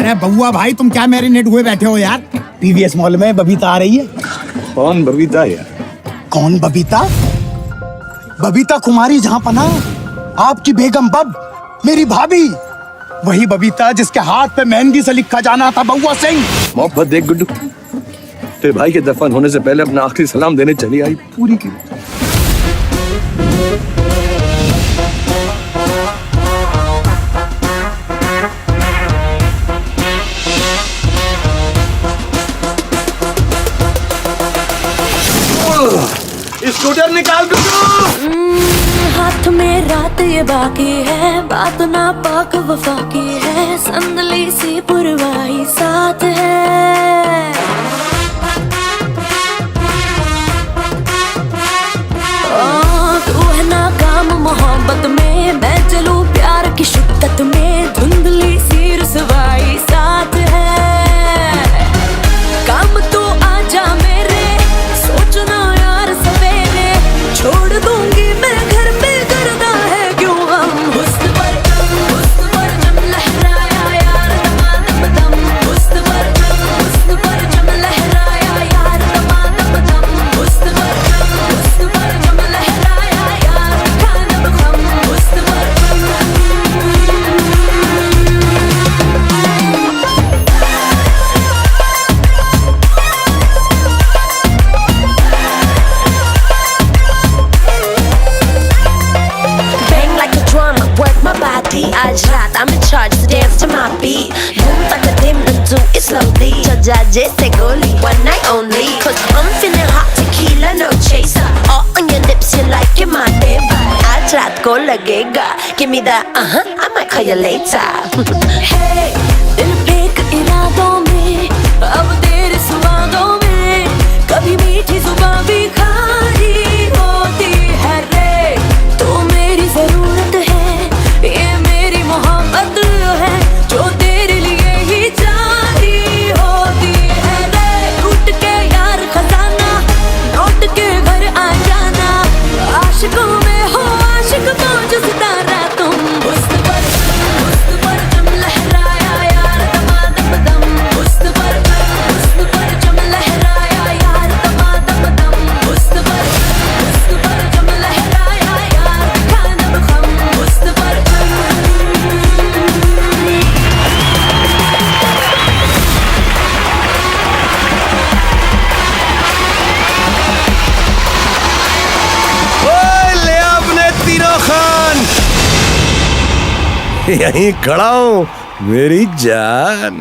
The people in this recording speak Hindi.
अरे बउआ भाई, तुम क्या मैरिनेट हुए बैठे हो यार? पीवीएस मॉल में बबीता आ रही है। कौन बबीता यार? कौन बबीता? बबीता कुमारी जहांपना, आपकी बेगम बब, मेरी भाभी। वही बबीता जिसके हाथ पे मेहंदी से लिखा जाना था बउआ सिंह। मोहब्बत देख गुड्डू, तेरे भाई के दफन होने से पहले अपना आखिरी सलाम देने चली आई, पूरी की। स्कूटर निकाल गुड्डू। हाथ में रात ये बाकी है, बात ना पाक वफा की है, संदली सी पुरवाई साथ है। तू है नाकाम मोहब्बत में, मैं चलूं प्यार की शिद्दत में, धुंधली सी रुसवाई साथ है। काम तो आजा मेरे, सोचना यार सवेरे, छोड़ दूंगी मैं घर पे करना है क्यों हम। हुस्न पर जम लहराया यार दमादम दम, हुस्न पर जम लहराया यार दमादम दम, हुस्न पर जम लहराया यार खानम खम, हुस्न पर आज रात I'm in charge to dance to my beat. Boom like a dim and do it slowly. Judge जैसे गोली, one night only. Cause I'm feeling hot, tequila no chaser. All on your lips, you like it my neighbor. आज रात को लगेगा, give me that I might call you later. Hey, दिल फेंक इरादों में, अब तेरे स्वादों में, कभी मीठी जुबां भी खारी होती है रे। तू मेरी जरूरत है, ये मेरी मोहब्बत है, जो तेरे लिए ही जारी होती है रे। टूट के यार खजाना, लौट के घर आ जाना, आशिकों में हो आशिक मौज सितारा तुम। हुस्न पर जम लहराया यार दमादम दम, हुस्न पर जम लहराया यार दमादम दम, हुस्न पर जम लहराया यार खानम खम, हुस्न पर ले अपने तीनों खान, यहीं खड़ा हूं मेरी जान।